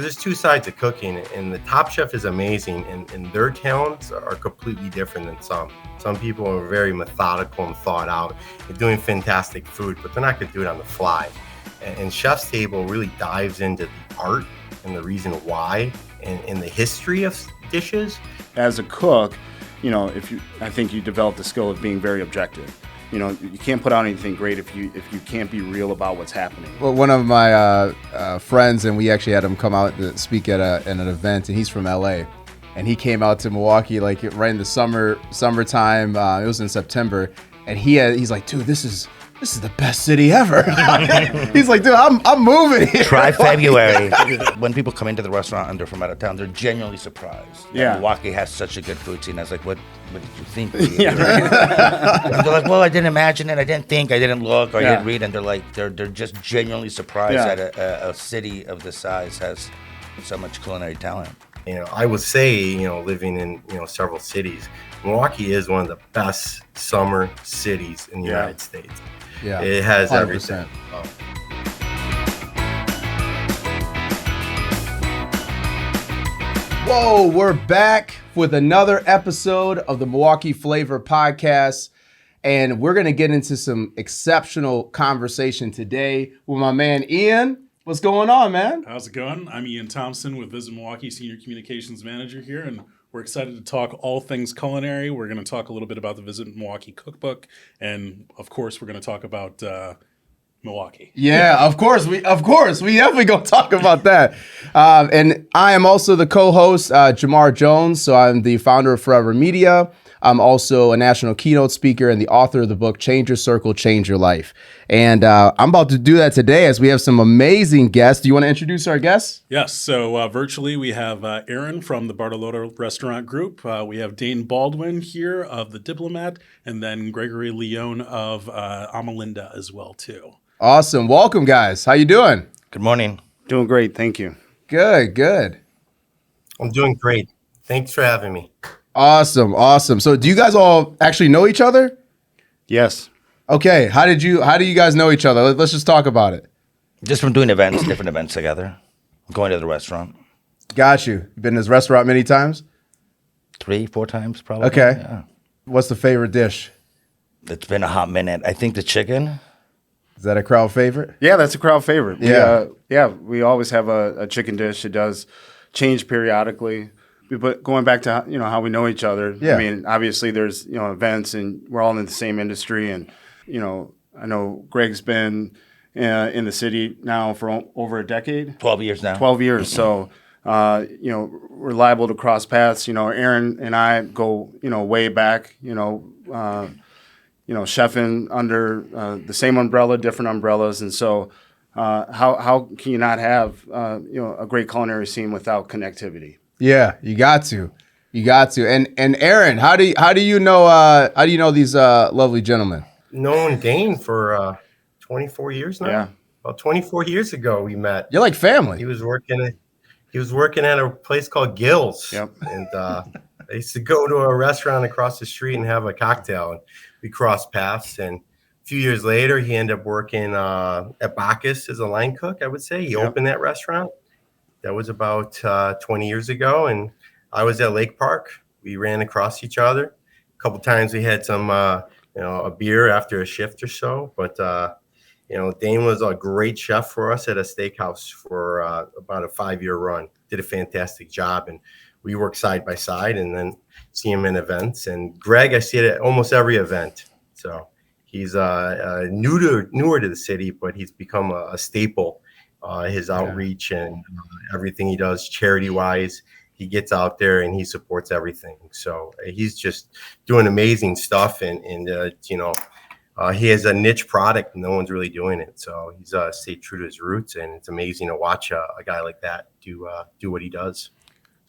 there's two sides of cooking, and the top chef is amazing, and their talents are completely different than some. Some people are very methodical and thought out and doing fantastic food, but they're not going to do it on the fly. And Chef's Table really dives into the art and the reason why and the history of dishes. As a cook, I think you develop the skill of being very objective. You can't put out anything great if you can't be real about what's happening. Well, one of my friends, and we actually had him come out to speak at an event, and he's from LA, and he came out to Milwaukee like right in the summertime. It was in September, and he's like, dude, this is the best city ever. He's like, dude, I'm moving here. Try February. When people come into the restaurant and they're from out of town, they're genuinely surprised. Yeah. Milwaukee has such a good food scene. I was like, what did you think? Yeah, right. And they're like, well, I didn't imagine it. I didn't think. I didn't look. Or I didn't read. And they're like, they're just genuinely surprised that a city of this size has so much culinary talent. I would say, living in, several cities, Milwaukee is one of the best summer cities in the United States. Yeah, it has 100%. everything. Whoa, we're back with another episode of the Milwaukee Flavor podcast, and we're going to get into some exceptional conversation today with my man Ian. What's going on, man? How's it going? I'm Ian Thompson with Visit Milwaukee, Senior Communications Manager here, and we're excited to talk all things culinary. We're going to talk a little bit about the Visit Milwaukee cookbook, and of course, we're going to talk about Milwaukee. Yeah, of course. We definitely gonna talk about that. And I am also the co-host, Jamar Jones. So I'm the founder of Forever Media. I'm also a national keynote speaker and the author of the book Change Your Circle, Change Your Life. And I'm about to do that today as we have some amazing guests. Do you want to introduce our guests? Yes. So virtually we have Aaron from the Bartolotta Restaurant Group. We have Dane Baldwin here of the Diplomat, and then Gregory Leon of Amilinda as well too. Awesome. Welcome, guys. How you doing? Good morning. Doing great, thank you. Good. I'm doing great. Thanks for having me. Awesome. So do you guys all actually know each other? Yes. Okay. How do you guys know each other? Let's just talk about it. Just from doing different events together, going to the restaurant. Got you. Been to this restaurant many times? 3-4 times probably. Okay. Yeah. What's the favorite dish? It's been a hot minute. I think the chicken. Is that a crowd favorite? Yeah, that's a crowd favorite. Yeah. We always have a chicken dish. It does change periodically. But going back to how we know each other, yeah. I mean, obviously there's events, and we're all in the same industry. And I know Greg's been in the city now for over a decade. 12 years now. 12 years. So we're liable to cross paths. Aaron and I go way back. Chefing under the same umbrella, different umbrellas, and so how can you not have a great culinary scene without connectivity? Yeah, you got to. And Aaron, how do you know these lovely gentlemen? Known Dane for 24 years now. Yeah. About 24 years ago we met. You're like family. He was working at a place called Gill's. Yep. And I used to go to a restaurant across the street and have a cocktail, and we crossed paths. And a few years later, he ended up working at Bacchus as a line cook, I would say. He opened that restaurant. That was about 20 years ago. And I was at Lake Park. We ran across each other. A couple times we had some, a beer after a shift or so. But, Dane was a great chef for us at a steakhouse for about a 5-year run. Did a fantastic job. And we work side by side, and then see him in events. And Greg, I see it at almost every event. So he's newer to the city, but he's become a staple. His outreach and everything he does charity-wise, he gets out there and he supports everything. So he's just doing amazing stuff, and he has a niche product. No one's really doing it. So he's stayed true to his roots, and it's amazing to watch a guy like that do what he does.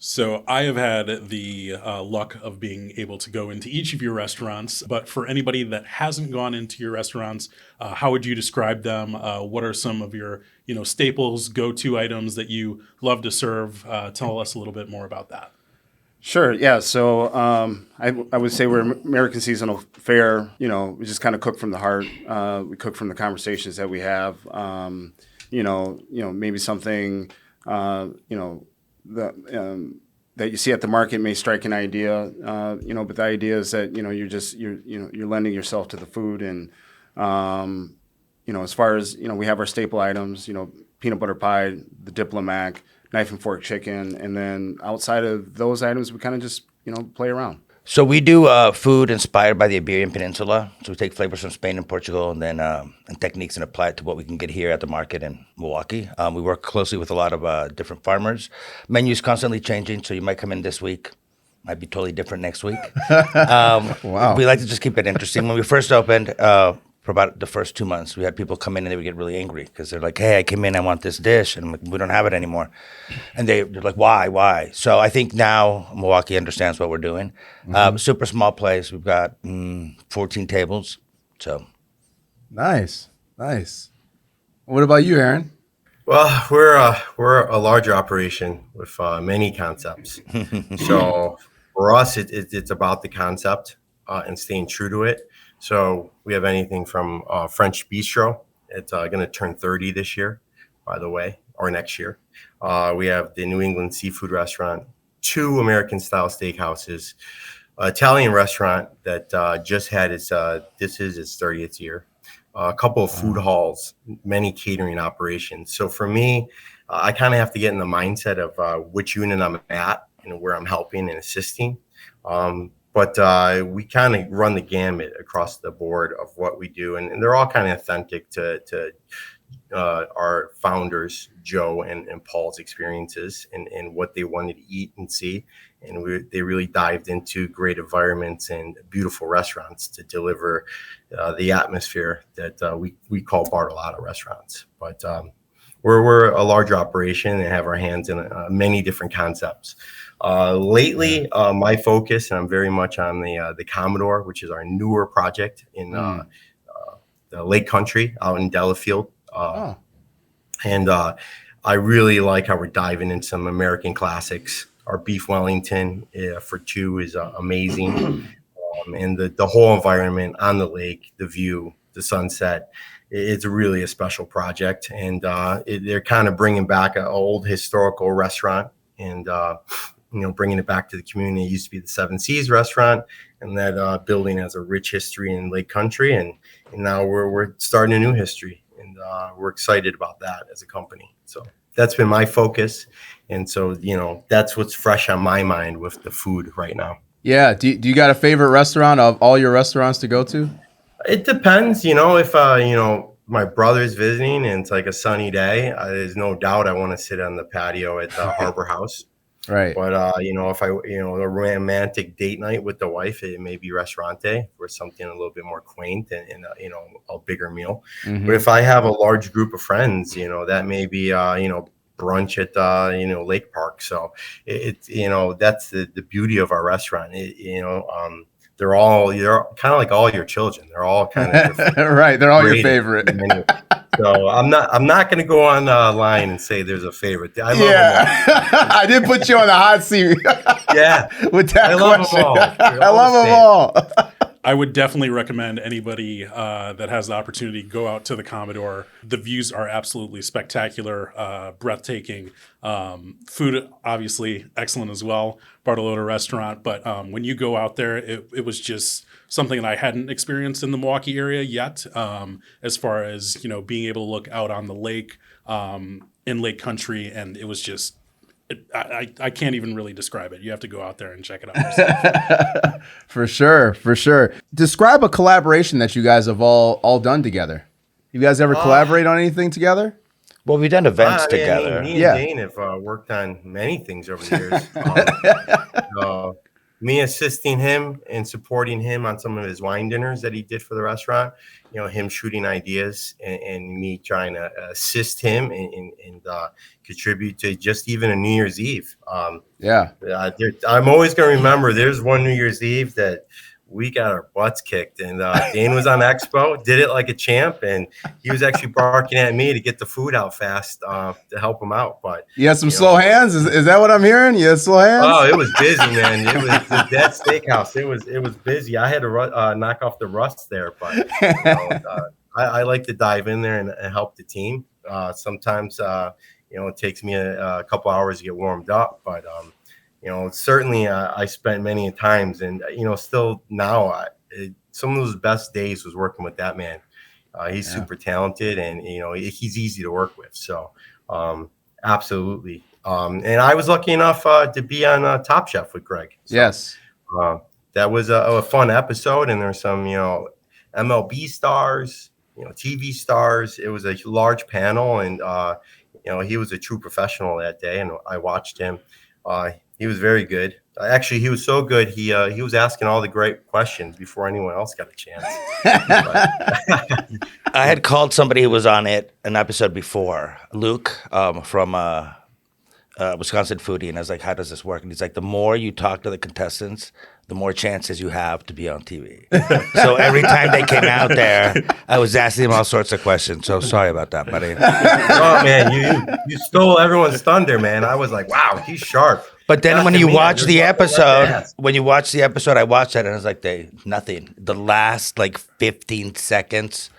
So I have had the luck of being able to go into each of your restaurants, but for anybody that hasn't gone into your restaurants, how would you describe them? What are some of your staples, go-to items that you love to serve? Tell us a little bit more about that. Sure. Yeah. So I would say we're American seasonal fare. We just kind of cook from the heart. We cook from the conversations that we have. Maybe something that you see at the market may strike an idea, but the idea is that, you're lending yourself to the food. And, as far as, we have our staple items, peanut butter pie, the Diplomat, knife and fork chicken. And then outside of those items, we kind of just, play around. So we do food inspired by the Iberian Peninsula. So we take flavors from Spain and Portugal, and then and techniques, and apply it to what we can get here at the market in Milwaukee. We work closely with a lot of different farmers. Menus constantly changing, so you might come in this week, might be totally different next week. Wow. We like to just keep it interesting. When we first opened, for about the first 2 months, we had people come in and they would get really angry because they're like, "Hey, I came in, I want this dish," and I'm like, "We don't have it anymore." And they're like, "Why?" So I think now Milwaukee understands what we're doing. Super small place. We've got 14 tables. So Nice. What about you, Aaron? Well, we're a larger operation with many concepts. So for us, it's about the concept and staying true to it. So we have anything from French bistro. It's going to turn 30 this year, by the way, or next year. We have the New England seafood restaurant, 2 American-style steakhouses, Italian restaurant that just had its 30th year, a couple of food halls, many catering operations. So for me, I kind of have to get in the mindset of which unit I'm at and where I'm helping and assisting. But we kind of run the gamut across the board of what we do, and they're all kind of authentic to our founders, Joe and Paul's experiences and what they wanted to eat and see. And they really dived into great environments and beautiful restaurants to deliver the atmosphere that we call Bartolotta Restaurants. But we're a larger operation and have our hands in many different concepts. Lately, my focus, and I'm very much on the Commodore, which is our newer project in the Lake Country out in Delafield. And I really like how we're diving into some American classics. Our beef Wellington for 2 is amazing. And the whole environment on the lake, the view, the sunset, it's really a special project. And they're kind of bringing back an old historical restaurant and bringing it back to the community. It used to be the Seven Seas restaurant, and that building has a rich history in Lake Country. And now we're starting a new history, and we're excited about that as a company. So that's been my focus. And so, that's what's fresh on my mind with the food right now. Yeah. Do you got a favorite restaurant of all your restaurants to go to? It depends, if, my brother's visiting and it's like a sunny day, there's no doubt I want to sit on the patio at the Harbor House. Right. But, if a romantic date night with the wife, it may be Restaurante or something a little bit more quaint and a bigger meal. Mm-hmm. But if I have a large group of friends, that may be, brunch at, Lake Park. So it's, that's the beauty of our restaurant. They're kind of like all your children. They're all kind of right. They're all your favorite. So I'm not going to go online and say there's a favorite. I love them all. I did put you on the hot seat. Yeah, with that question. I love them all. I would definitely recommend anybody that has the opportunity to go out to the Commodore. The views are absolutely spectacular, breathtaking. Food, obviously, excellent as well. Bartolotta Restaurant. But when you go out there, it was just something that I hadn't experienced in the Milwaukee area yet, as far as, being able to look out on the lake in Lake Country. And it was just, I can't even really describe it. You have to go out there and check it out yourself. For sure. Describe a collaboration that you guys have all done together. You guys ever collaborate on anything together? Well, we've done events together. Me and Dane have worked on many things over the years. Me assisting him and supporting him on some of his wine dinners that he did for the restaurant, him shooting ideas and me trying to assist him and contribute to just even a New Year's Eve. I'm always going to remember there's one New Year's Eve that we got our butts kicked, and Dane was on Expo, did it like a champ, and he was actually barking at me to get the food out fast to help him out. But you had some slow hands. Is that what I'm hearing? You had slow hands? Oh, it was busy, man. It was that steakhouse. It was busy. I had to knock off the rust there, but I like to dive in there and help the team. Sometimes it takes me a couple hours to get warmed up, but certainly I spent many times, and still now, some of those best days was working with that man. He's super talented, and he's easy to work with. So absolutely. And I was lucky enough to be on Top Chef with Greg. So, Yes. That was a fun episode, and there's some MLB stars, TV stars. It was a large panel, and he was a true professional that day, and I watched him. He was very good. Actually, he was so good. He was asking all the great questions before anyone else got a chance. I had called somebody who was on it an episode before, Luke from Wisconsin Foodie, and I was like, "How does this work?" And he's like, "The more you talk to the contestants, the more chances you have to be on TV." So every time they came out there, I was asking them all sorts of questions. So sorry about that, buddy. Oh man, you stole everyone's thunder, man. I was like, wow, he's sharp. But then when Asking you me, watch there's the nothing left to episode, ask. I watched that and I was like, nothing. The last like 15 seconds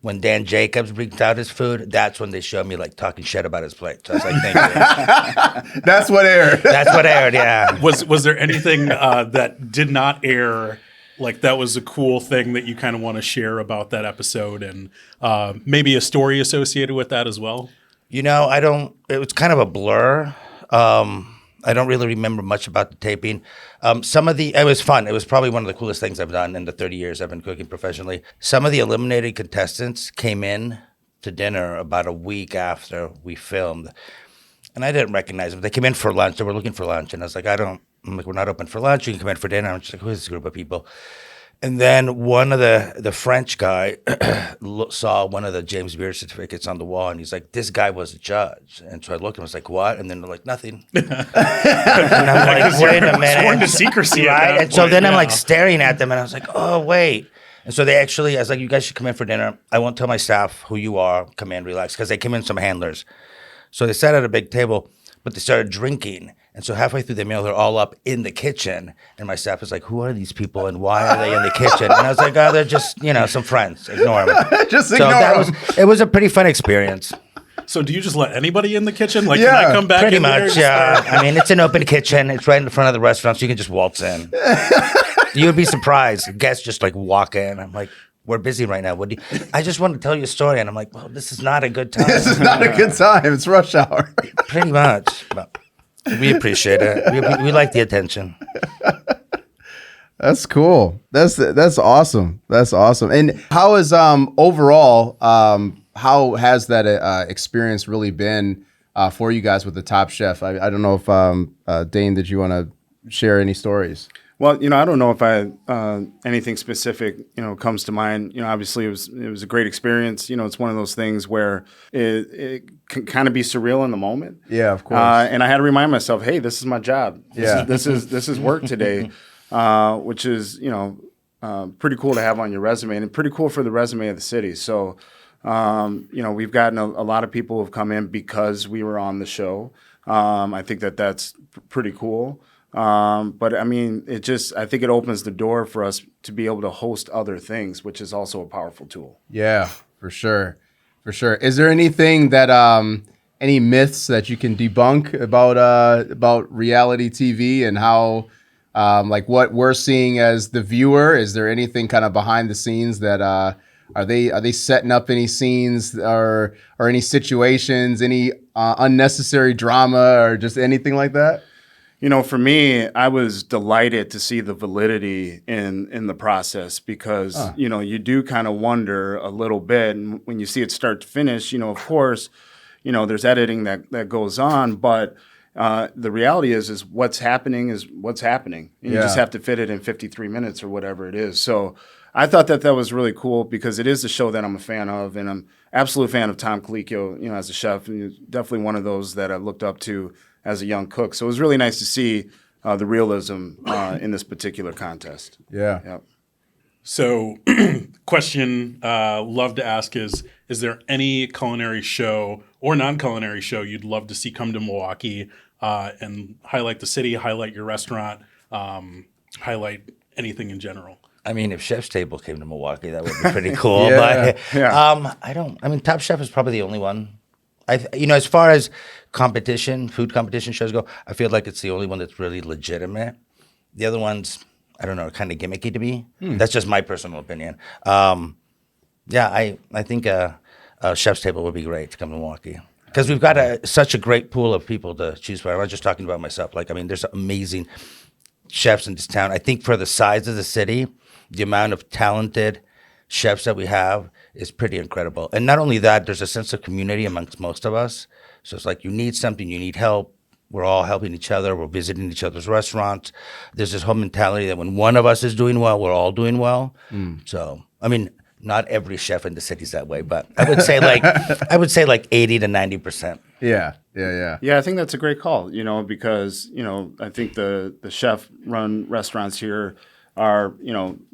when Dan Jacobs brings out his food, that's when they showed me like talking shit about his plate. So I was like, thank you. That's what aired. That's what aired, yeah. Was there anything that did not air, like that was a cool thing that you kind of want to share about that episode, and maybe a story associated with that as well? It was kind of a blur. I don't really remember much about the taping. It was fun. It was probably one of the coolest things I've done in the 30 years I've been cooking professionally. Some of the eliminated contestants came in to dinner about a week after we filmed, and I didn't recognize them. They came in for lunch. They were looking for lunch, and I was like, I'm like, we're not open for lunch. You can come in for dinner. I'm just like, who is this group of people? And then one of the French guy saw one of the James Beard certificates on the wall, and he's like, "This guy was a judge." And so I looked and was like, "What?" And then they're like, "Nothing." And I'm like, "Wait a minute." Sworn to secrecy, right? at that And so point, then I'm yeah. like staring at them, and I was like, "Oh, wait." And so I was like, "You guys should come in for dinner. I won't tell my staff who you are. Come in, relax," because they came in some handlers. So they sat at a big table, but they started drinking. And so halfway through the meal, they're all up in the kitchen. And my staff was like, "Who are these people and why are they in the kitchen?" And I was like, "Oh, they're just, some friends. Ignore them." Just So ignore them. it was a pretty fun experience. So do you just let anybody in the kitchen? Like, Yeah, can I come back Pretty in there? much, yeah. I mean, it's an open kitchen. It's right in front of the restaurant, so you can just waltz in. You would be surprised. Guests just like walk in. I'm like, "We're busy right now. I just want to tell you a story." And I'm like, "Well, this is not a good time." This is not a good time. It's rush hour. Pretty much. But we appreciate it. We like the attention. That's cool. That's awesome. That's awesome. And how is overall how has that experience really been for you guys with the Top Chef? I don't know if Dane, did you want to share any stories? Well, I don't know if anything specific, comes to mind. Obviously it was a great experience. It's one of those things where it can kind of be surreal in the moment. Yeah, of course. And I had to remind myself, hey, this is my job. Yeah. This is work today, which is pretty cool to have on your resume, and pretty cool for the resume of the city. So, we've gotten a lot of people who have come in because we were on the show. I think that's pretty cool. But I mean, I think it opens the door for us to be able to host other things, which is also a powerful tool. Yeah, for sure. For sure. Is there anything that, any myths that you can debunk about reality TV and how, like what we're seeing as the viewer? Is there anything kind of behind the scenes that, are they setting up any scenes or any situations, any unnecessary drama or just anything like that? For me, I was delighted to see the validity in the process because, you do kind of wonder a little bit. And when you see it start to finish, of course, there's editing that goes on. But the reality is what's happening is what's happening. And you just have to fit it in 53 minutes or whatever it is. So I thought that was really cool because it is a show that I'm a fan of. And I'm absolute fan of Tom Colicchio, as a chef. And he's definitely one of those that I looked up to as a young cook. So it was really nice to see the realism in this particular contest. Yeah. Yep. So, question love to ask is there any culinary show or non-culinary show you'd love to see come to Milwaukee and highlight the city, highlight your restaurant, highlight anything in general? I mean, if Chef's Table came to Milwaukee, that would be pretty cool. Yeah. But Top Chef is probably the only one. as far as food competition shows go, I feel like it's the only one that's really legitimate. The other ones, I don't know, are kind of gimmicky to me. That's just my personal opinion. I think Chef's Table would be great to come to Milwaukee. Because we've got such a great pool of people to choose from. I was just talking about myself. There's amazing chefs in this town. I think for the size of the city, the amount of talented chefs that we have is pretty incredible. And not only that, there's a sense of community amongst most of us. So it's like you need something, you need help. We're all helping each other. We're visiting each other's restaurants. There's this whole mentality that when one of us is doing well, we're all doing well. So, not every chef in the city's that way, but I would say like 80 to 90%. Yeah. Yeah, I think that's a great call, because, I think the chef-run restaurants here are,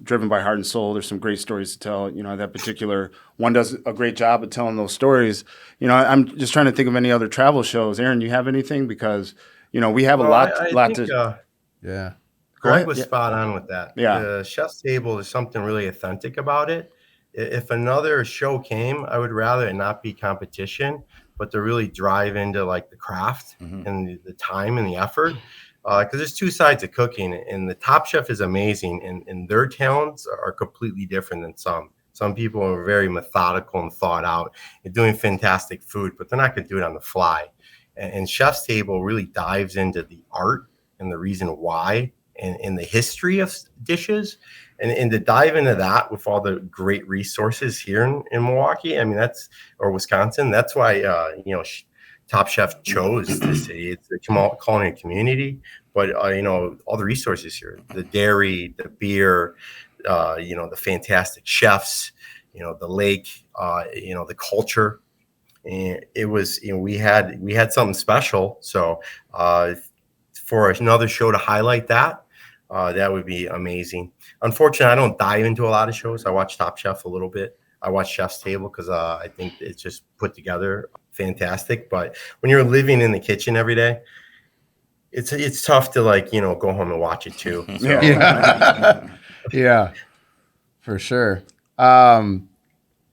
driven by heart and soul. There's some great stories to tell. That particular one does a great job of telling those stories. I'm just trying to think of any other travel shows. Aaron, you have anything? Because, we have a lot to... Yeah. Greg was spot on with that. Yeah. The Chef's Table is something really authentic about it. If another show came, I would rather it not be competition, but to really drive into like the craft and the time and the effort. Because there's two sides of cooking, and the Top Chef is amazing, and their talents are completely different than some. Some people are very methodical and thought out and doing fantastic food, but they're not going to do it on the fly. And Chef's Table really dives into the art and the reason why and the history of dishes. And to dive into that with all the great resources here in Milwaukee, or Wisconsin, that's why, Top Chef chose the city. It's the culinary community, but, all the resources here, the dairy, the beer, the fantastic chefs, the lake, the culture. And it was, we had something special. So for another show to highlight that, that would be amazing. Unfortunately, I don't dive into a lot of shows. I watch Top Chef a little bit. I watch Chef's Table because I think it's just put together fantastic. But when you're living in the kitchen every day, it's tough to go home and watch it too. So. Yeah, for sure.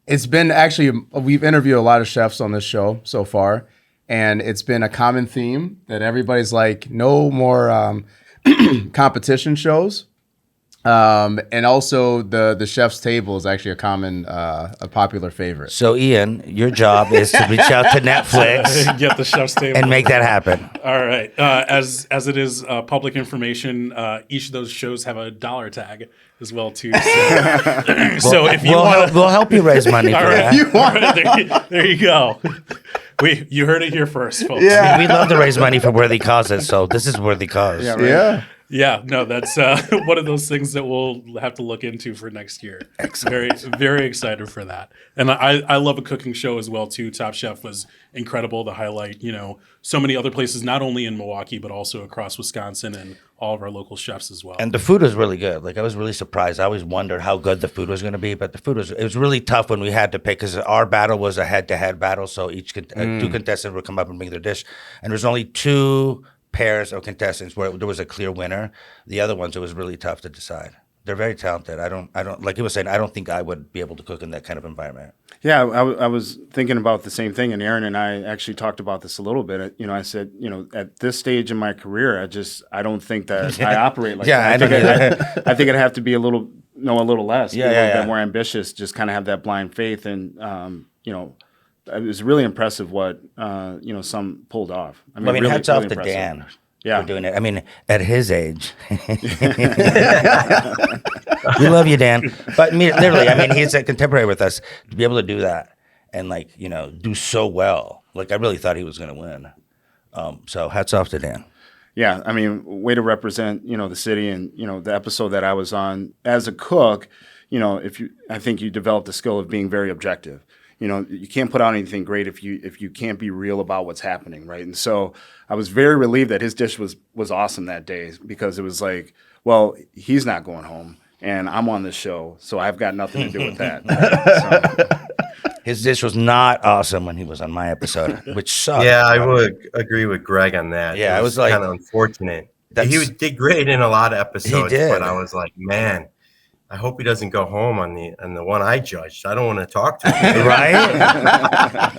It's been we've interviewed a lot of chefs on this show so far, and it's been a common theme that everybody's like, no more competition shows. And also the Chef's Table is actually a popular favorite. So Ian, your job is to reach out to Netflix, Get the Chef's Table and make that happen. All right. As it is public information, each of those shows have a dollar tag as well too. So if you want, we'll help you raise money for that. You want there you go. You heard it here first, folks. Yeah. We love to raise money for worthy causes, so this is worthy cause. Yeah, right. Yeah. Yeah, no, that's one of those things that we'll have to look into for next year. Very, very excited for that. And I love a cooking show as well, too. Top Chef was incredible to highlight, so many other places, not only in Milwaukee, but also across Wisconsin and all of our local chefs as well. And the food was really good. I was really surprised. I always wondered how good the food was going to be, but it was really tough when we had to pick, because our battle was a head-to-head battle, so each two contestants would come up and bring their dish. And there's only two pairs of contestants where there was a clear winner. The other ones, it was really tough to decide. They're very talented. I don't like he was saying, I don't think I would be able to cook in that kind of environment. Yeah, I was thinking about the same thing, and Aaron and I actually talked about this a little bit. I said, at this stage in my career, I don't think that I operate like that. I think I'd have to be a little less, be a little bit more ambitious, just kind of have that blind faith, and it was really impressive what some pulled off. Really, hats off really to impressive. Dan Yeah. for doing it. At his age, we love you, Dan. But literally, he's a contemporary with us. To be able to do that and do so well, I really thought he was going to win. So hats off to Dan. Yeah, way to represent the city, and the episode that I was on as a cook. I think you developed the skill of being very objective. You can't put out anything great if you can't be real about what's happening, right? And so I was very relieved that his dish was awesome that day, because it was like, well, he's not going home, and I'm on this show, so I've got nothing to do with that. So. His dish was not awesome when he was on my episode, which sucked. Yeah, I would agree with Greg on that. Yeah, it was kind of unfortunate. He did great in a lot of episodes, but I was like, man, I hope he doesn't go home on the one I judged. I don't want to talk to him. Right?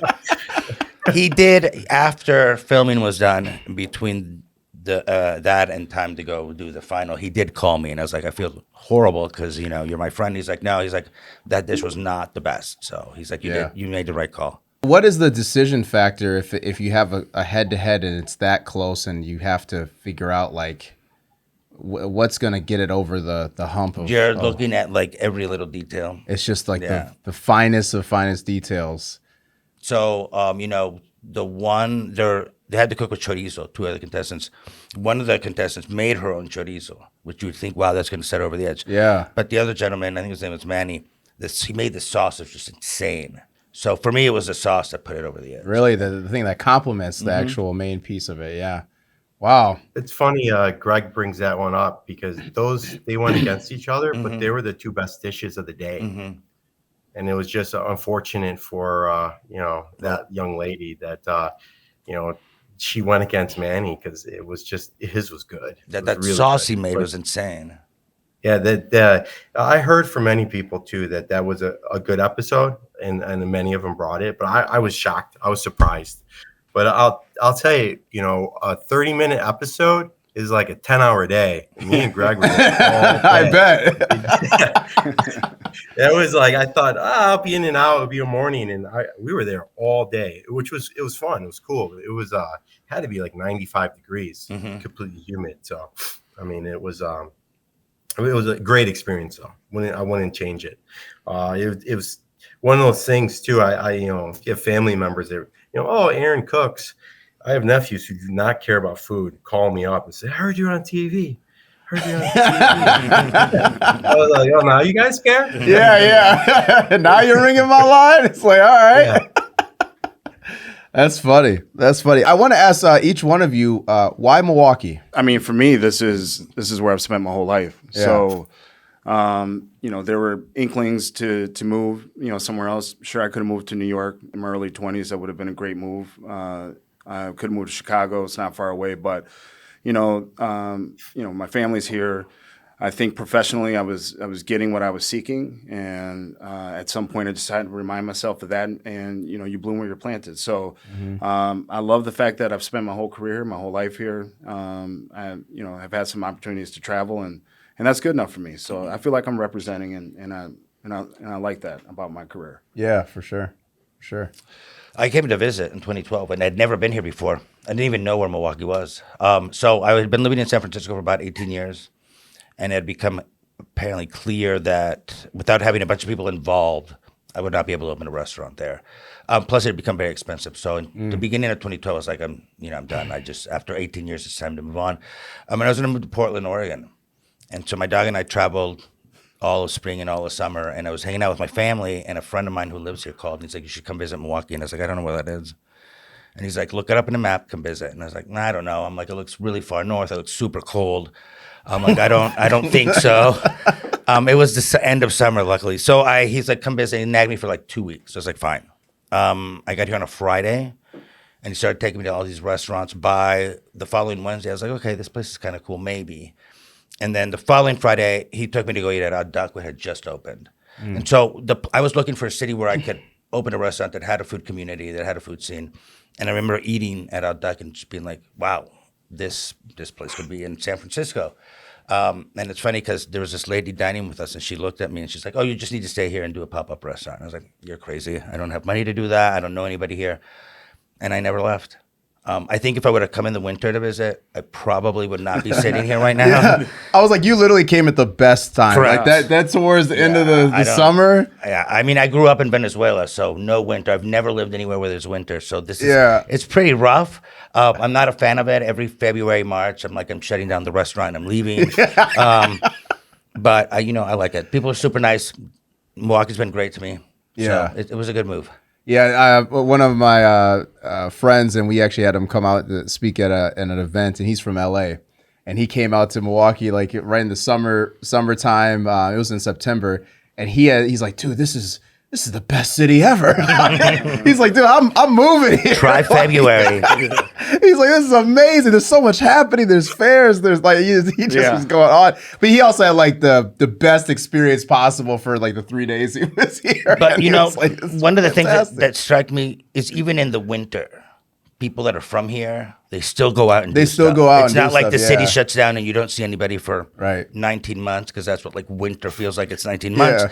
He did after filming was done. Between the that and time to go do the final, he did call me, and I was like, I feel horrible because you're my friend. He's like, no, he's like, that dish was not the best. So he's like, you made the right call. What is the decision factor if you have a head-to-head and it's that close and you have to figure out like what's going to get it over the hump of... You're looking at like every little detail. It's just like the finest of finest details. So, the one, they had to cook with chorizo, two other contestants. One of the contestants made her own chorizo, which you would think, wow, that's going to set her over the edge. Yeah. But the other gentleman, I think his name was Manny, he made the sauce that was just insane. So for me, it was the sauce that put it over the edge. Really, the thing that complements the actual main piece of it. Yeah. Wow. It's funny. Greg brings that one up because they went against each other, but they were the two best dishes of the day. And it was just unfortunate for that young lady that she went against Manny because it was just his was good. That really sauce good. he made was insane. Yeah, I heard from many people too that was a good episode, and many of them brought it. But I was shocked. I was surprised. But I'll tell you, a 30-minute episode is like a 10-hour day. Me and Greg were there all day. I bet. It was like I thought, I'll be in and out. It'll be a morning, and we were there all day, it was fun. It was cool. It was had to be like 95 degrees, completely humid. So, I mean, it was a great experience. Though I wouldn't change it. It was one of those things too. I have family members that Aaron cooks. I have nephews who do not care about food. Call me up and say, I heard you're on TV. I was like, oh, now you guys care? Yeah. Now you're ringing my line. It's like, all right. Yeah. That's funny. I want to ask each one of you, why Milwaukee? I mean, for me, this is where I've spent my whole life. Yeah. So, there were inklings to move, somewhere else. Sure, I could have moved to New York in my early 20s. That would have been a great move. I could have moved to Chicago. It's not far away, but my family's here. I think professionally, I was getting what I was seeking, and at some point, I decided to remind myself of that. And you bloom where you're planted. So, I love the fact that I've spent my whole career, my whole life here. I've had some opportunities to travel, and that's good enough for me. So I feel like I'm representing, and I like that about my career. Yeah, for sure. I came to visit in 2012, and I'd never been here before. I didn't even know where Milwaukee was. So I had been living in San Francisco for about 18 years, and it had become apparently clear that without having a bunch of people involved, I would not be able to open a restaurant there. Plus, it had become very expensive. So in the beginning of 2012, I was like, I'm done. After 18 years, it's time to move on. And I was going to move to Portland, Oregon. And so my dog and I traveled all of spring and all of summer, and I was hanging out with my family, and a friend of mine who lives here called, and he's like, you should come visit Milwaukee. And I was like, I don't know where that is. And he's like, look it up in the map, come visit. And I was like, nah, I don't know. I'm like, it looks really far north. It looks super cold. I'm like, I don't think so. It was the end of summer, luckily. So he's like, come visit. He nagged me for like 2 weeks. So I was like, fine. I got here on a Friday, and he started taking me to all these restaurants. By the following Wednesday, I was like, okay, this place is kind of cool, maybe. And then the following Friday, he took me to go eat at Odd Duck, which had just opened. And so I was looking for a city where I could open a restaurant that had a food community, that had a food scene. And I remember eating at Odd Duck and just being like, wow, this place could be in San Francisco. And it's funny because there was this lady dining with us, and she looked at me and she's like, oh, you just need to stay here and do a pop-up restaurant. And I was like, you're crazy. I don't have money to do that. I don't know anybody here. And I never left. I think if I would have come in the winter to visit, I probably would not be sitting here right now. Yeah. I was like, you literally came at the best time. Correct. Like that's towards the end of the summer. Yeah, I mean, I grew up in Venezuela, so no winter. I've never lived anywhere where there's winter, so this is it's pretty rough. I'm not a fan of it. Every February, March, I'm shutting down the restaurant and I'm leaving. But I like it. People are super nice. Milwaukee's been great to me. Yeah, so it was a good move. Yeah, one of my friends, and we actually had him come out to speak at an event, and he's from LA, and he came out to Milwaukee like right in the summertime. It was in September, and he's like, dude, this is this is the best city ever. He's like, dude, I'm moving here. Try February. He's like, this is amazing. There's so much happening. There's fairs. There's like, he just was going on. But he also had like the best experience possible for like the 3 days he was here. But And you he know, was like, this is one of the things fantastic. that struck me is even in the winter, people that are from here, they still go out and do stuff. It's not like the city shuts down and you don't see anybody for 19 months, because that's what like winter feels like. It's 19 months.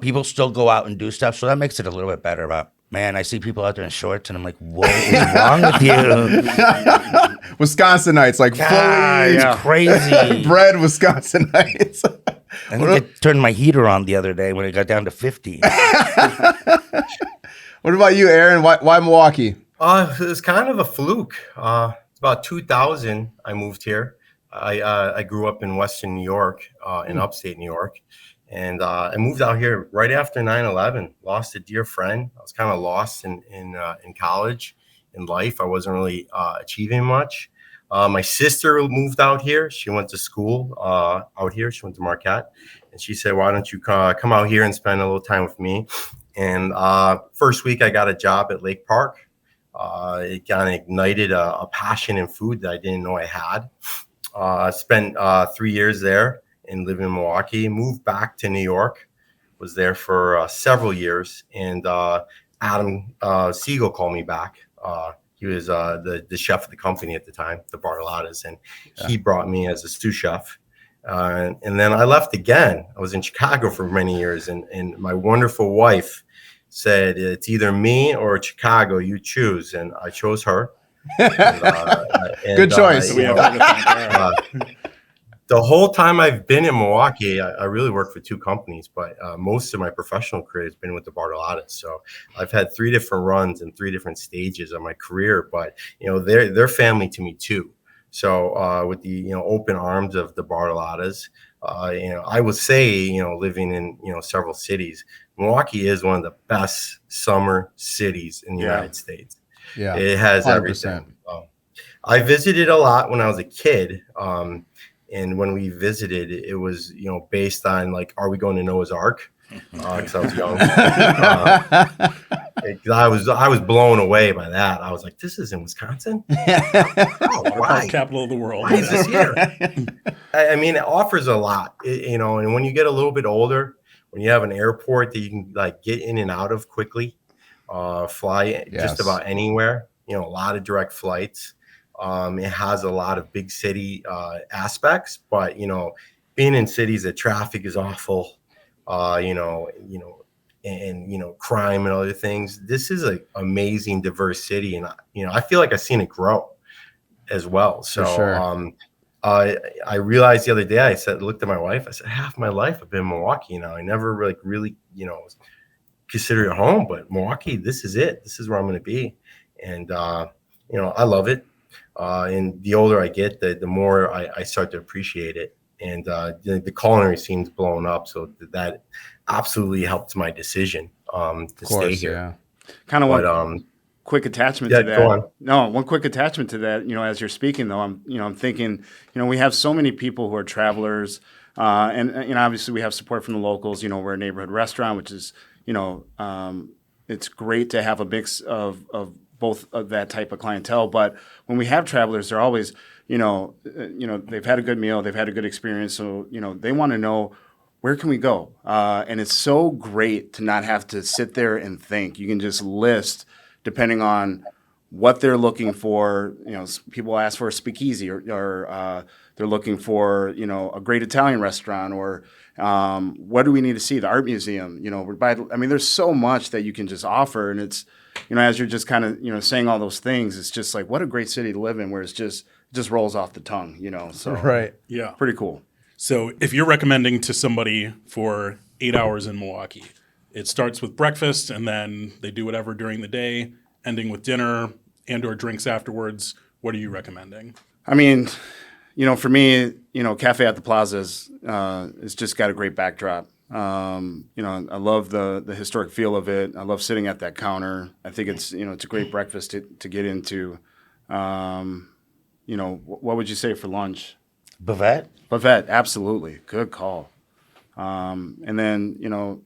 People still go out and do stuff, so that makes it a little bit better. About, man, I see people out there in shorts and I'm like, what is wrong with you? Wisconsinites, like fully It's crazy. bred Wisconsinites. I think I turned my heater on the other day when it got down to 50. What about you, Aaron? Why Milwaukee? It was kind of a fluke. It's about 2000 I moved here. I grew up in Western New York, in upstate New York. And I moved out here right after 9/11. Lost a dear friend. I was kind of lost in college, in life. I wasn't really achieving much. My sister moved out here. She went to school out here. She went to Marquette. And she said, why don't you come out here and spend a little time with me? And first week I got a job at Lake Park. It kind of ignited a passion in food that I didn't know I had. I spent 3 years there and lived in Milwaukee, moved back to New York, was there for several years. And Adam Siegel called me back. He was the chef of the company at the time, the Bartolottas, and he brought me as a sous chef. And then I left again. I was in Chicago for many years, and my wonderful wife said, it's either me or Chicago, you choose. And I chose her. Good choice. The whole time I've been in Milwaukee, I really worked for two companies, but most of my professional career has been with the Bartolottas. So I've had 3 different runs and 3 different stages of my career, but they're family to me too. So with the open arms of the Bartolottas, I would say living in several cities, Milwaukee is one of the best summer cities in the United States. Yeah, it has 100%. Everything. I visited a lot when I was a kid. And when we visited, it was, based on like, are we going to Noah's Ark? Because I was young. I was blown away by that. I was like, this is in Wisconsin? Why? Capital of the world. Why is this here? I mean, it offers a lot, and when you get a little bit older, when you have an airport that you can like get in and out of quickly, fly just about anywhere, a lot of direct flights. It has a lot of big city aspects, but being in cities that traffic is awful, and crime and other things. This is an amazing, diverse city, and I feel like I've seen it grow as well. So I realized the other day, I looked at my wife, I said, half my life I've been in Milwaukee. I never really consider it home, but Milwaukee, this is it. This is where I'm going to be, and I love it. And the older I get, the more I start to appreciate it. And the culinary scene's blown up, so that absolutely helped my decision to stay here. Yeah. Kind of one quick attachment to that. Go on. No, one quick attachment to that. As you're speaking, though, I'm thinking, we have so many people who are travelers, and obviously we have support from the locals. We're a neighborhood restaurant, which is, it's great to have a mix of both of that type of clientele. But when we have travelers, they're always, they've had a good meal, they've had a good experience. So, they want to know, where can we go? And it's so great to not have to sit there and think. You can just list depending on what they're looking for. People ask for a speakeasy or they're looking for, a great Italian restaurant, or what do we need to see? The art museum, there's so much that you can just offer. And it's, as you're just kind of, saying all those things, it's just like, what a great city to live in, where it just rolls off the tongue, so right. Yeah. Pretty cool. So if you're recommending to somebody for 8 hours in Milwaukee, it starts with breakfast and then they do whatever during the day, ending with dinner and or drinks afterwards. What are you recommending? I mean, for me, Cafe at the Plaza is just got a great backdrop. I love the historic feel of it. I love sitting at that counter. I think it's, it's a great breakfast to get into. What would you say for lunch? Buffet? Buffet, absolutely. Good call. And then,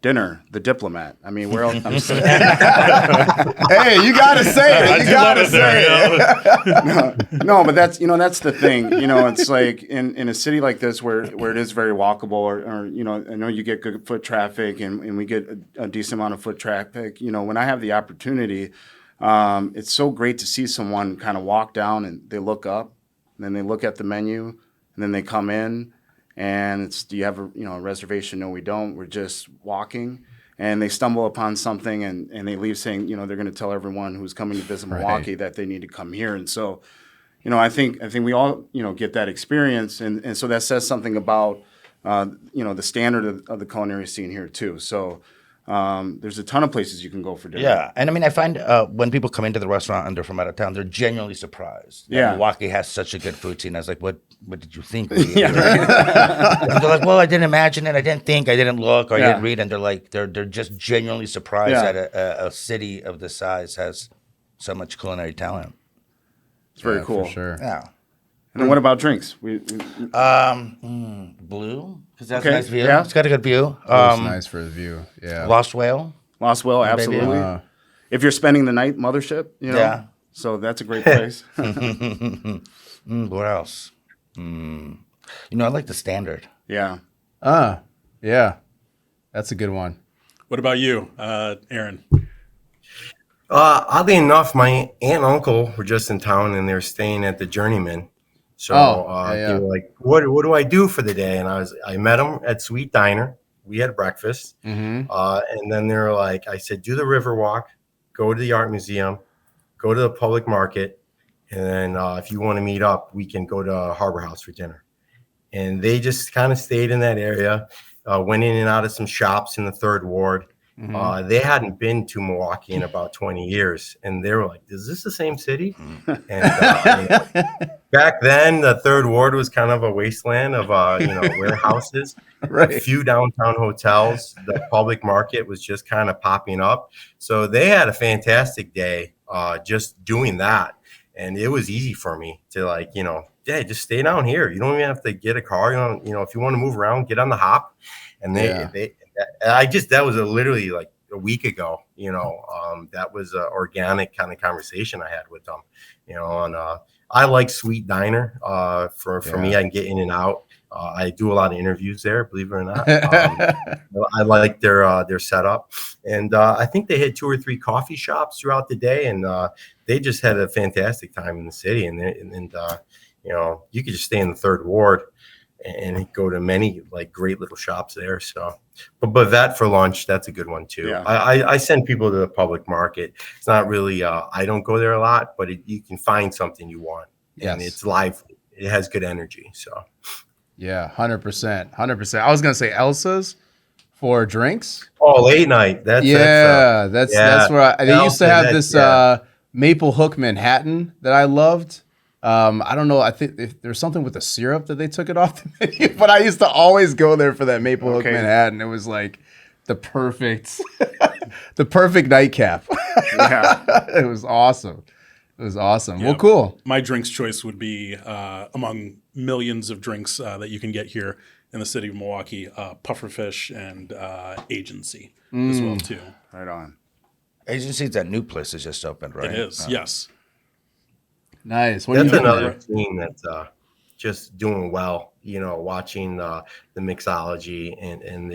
dinner, the Diplomat. I mean, where else? I'm saying, Hey, you gotta say it. You gotta say it. no, but that's the thing. It's like in a city like this where it is very walkable, or I know you get good foot traffic, and we get a decent amount of foot traffic. When I have the opportunity, it's so great to see someone kind of walk down and they look up, and then they look at the menu, and then they come in. And it's, do you have a reservation? No, we don't. We're just walking, and they stumble upon something, and they leave saying, they're going to tell everyone who's coming to visit Milwaukee that they need to come here. And so, I think we all, get that experience, and so that says something about, the standard of the culinary scene here too. So. There's a ton of places you can go for dinner. Yeah, and I mean, I find when people come into the restaurant and they're from out of town, they're genuinely surprised. Yeah, Milwaukee has such a good food scene. I was like, what did you think? Yeah, right. They're like, well, I didn't imagine it. I didn't think. I didn't look. Or I didn't read. And they're like, they're just genuinely surprised that a city of this size has so much culinary talent. It's very cool. For sure. Yeah. And then what about drinks? Blue, because that's a Okay, nice view. yeah. It's got a good view. It's nice for the view. Yeah. Lost Whale. Lost Well, absolutely. If you're spending the night, Mothership, Yeah. So that's a great place. What else? I like the Standard. Yeah. Yeah. That's a good one. What about you, Aaron? Oddly enough, my aunt and uncle were just in town, and they were staying at the Journeyman. So they were like, "What do I do for the day?" And I met them at Sweet Diner. We had breakfast, and then they were like, I said, "Do the Riverwalk, go to the art museum, go to the public market, and then if you want to meet up, we can go to Harbor House for dinner." And they just kind of stayed in that area, went in and out of some shops in the Third Ward. They hadn't been to Milwaukee in about 20 years, and they were like, "Is this the same city?" And back then, the Third Ward was kind of a wasteland of warehouses, a few downtown hotels. The public market was just kind of popping up, so they had a fantastic day just doing that, and it was easy for me to just stay down here. You don't even have to get a car. If you want to move around, get on the hop, and that was literally like a week ago, that was an organic kind of conversation I had with them, and I like Sweet Diner. For me, I can get in and out. I do a lot of interviews there, believe it or not. I like their setup, and I think they had 2 or 3 coffee shops throughout the day, and they just had a fantastic time in the city. And you could just stay in the Third Ward and go to many great little shops there. So, but that for lunch, that's a good one too. Yeah. I send people to the public market. It's not really, I don't go there a lot, but you can find something you want. Yes. And it's lively. It has good energy. So. Yeah, 100%. 100%. I was going to say Elsa's for drinks. Oh, late night. That's where they used to have this Maple Hook Manhattan that I loved. I don't know. I think there's something with the syrup that they took it off the menu, but I used to always go there for that Maple Hook Manhattan. It was like the perfect nightcap. Yeah. It was awesome. Yeah. Well, cool. My drinks choice would be among millions of drinks that you can get here in the city of Milwaukee, Pufferfish and Agency as well too. Right on. Agency's that new place that just opened, right? It is. Yes. Nice. That's another team that's just doing well. Watching the mixology and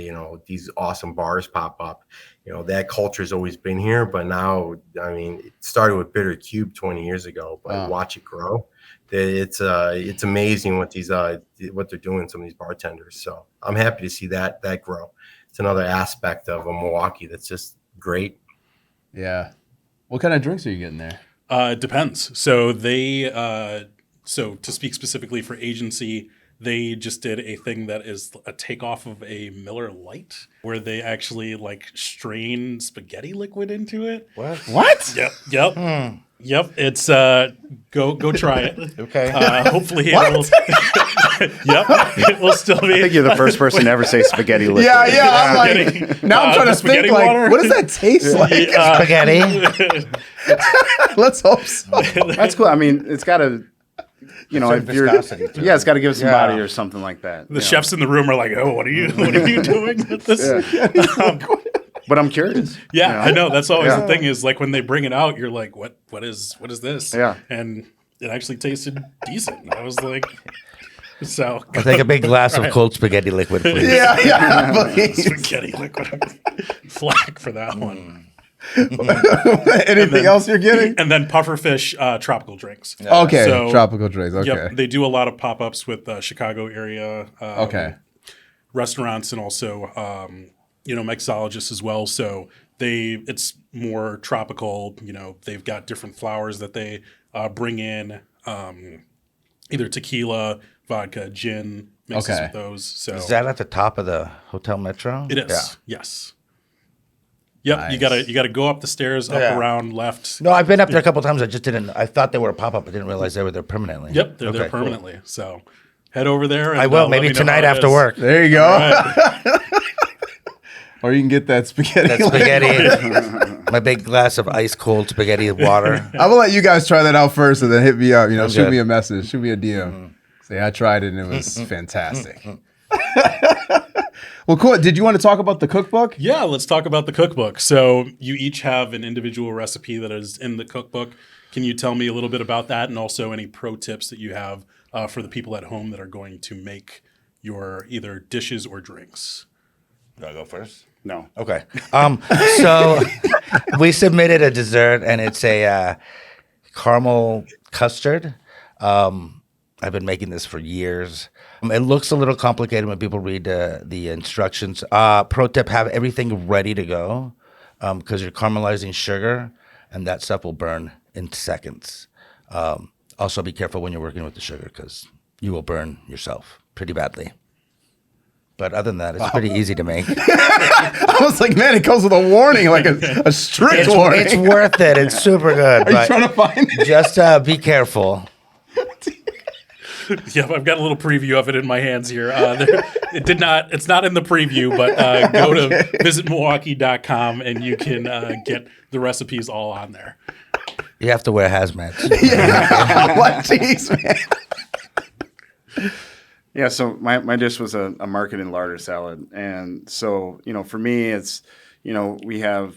these awesome bars pop up. That culture's always been here, but now, it started with Bitter Cube 20 years ago, but watch it grow. It's amazing what they're doing, some of these bartenders. So I'm happy to see that grow. It's another aspect of a Milwaukee that's just great. Yeah. What kind of drinks are you getting there? It depends. So so to speak specifically for Agency, they just did a thing that is a takeoff of a Miller Lite, where they actually strain spaghetti liquid into it. What? Yep. Yep. It's go try it. Okay. Hopefully it'll. Yep. It will still be. I think you're the first person to ever say spaghetti liquid. Yeah. I'm trying to think water. What does that taste like? Spaghetti. Let's hope so. That's cool. It's got a you know, Certain if you're, viscosity to it. yeah, it's got to give some Yeah. body or something like that. The chefs in the room are like, "Oh, what are you doing with this?" But I'm curious. Yeah, you know? I know. That's always Yeah. the thing is like when they bring it out, you're like, what is this? Yeah. And it actually tasted decent. I was like, so I'll take a big glass of cold spaghetti liquid, please. Yeah, please. spaghetti liquid flack for that one. Anything else you're getting? And then pufferfish tropical drinks. Okay, So- tropical drinks. Okay. Yep, they do a lot of pop-ups with Chicago area Okay. restaurants and also mixologists as well. So it's more tropical. You know, they've got different flowers that they bring in, either tequila, vodka, gin, mixes Okay. with those. So Is that at the top of the Hotel Metro? it is. Yeah. Yes. Yep, Nice. you gotta go up the stairs, up Yeah. around, left. No, I've been up there a couple times. I just didn't. I thought they were a pop up. I didn't realize they were there permanently. Yep, they're there Okay, cool. permanently. So head over there. And, I will. let Maybe me know tonight how it after is. work. There you go. Right. Or you can get that spaghetti. That spaghetti, my big glass of ice cold spaghetti with water. I'm gonna let you guys try that out first, and then hit me up. You know, shoot good. me a message, shoot me a DM. Say I tried it and it was fantastic. Well, cool. Did you want to talk about the cookbook? Yeah, let's talk about the cookbook. So you each have an individual recipe that is in the cookbook. Can you tell me a little bit about that, and also any pro tips that you have for the people at home that are going to make your either dishes or drinks? Do I go first? No. Okay. So we submitted a dessert, and it's a caramel custard. I've been making this for years. It looks a little complicated when people read the instructions. Pro tip: have everything ready to go because you're caramelizing sugar, and that stuff will burn in seconds. Also, be careful when you're working with the sugar because you will burn yourself pretty badly. But other than that, it's pretty easy to make. I was like, man, it comes with a warning, like a strict warning. It's worth it. It's super good. Are you but trying to find it? just be careful. Yep, I've got a little preview of it in my hands here. It's not in the preview, but go to visitmilwaukee.com and you can get the recipes all on there. You have to wear hazmat. What? Jeez, man. Yeah, so my dish was a market and larder salad. And so, you know, for me, it's, you know, we have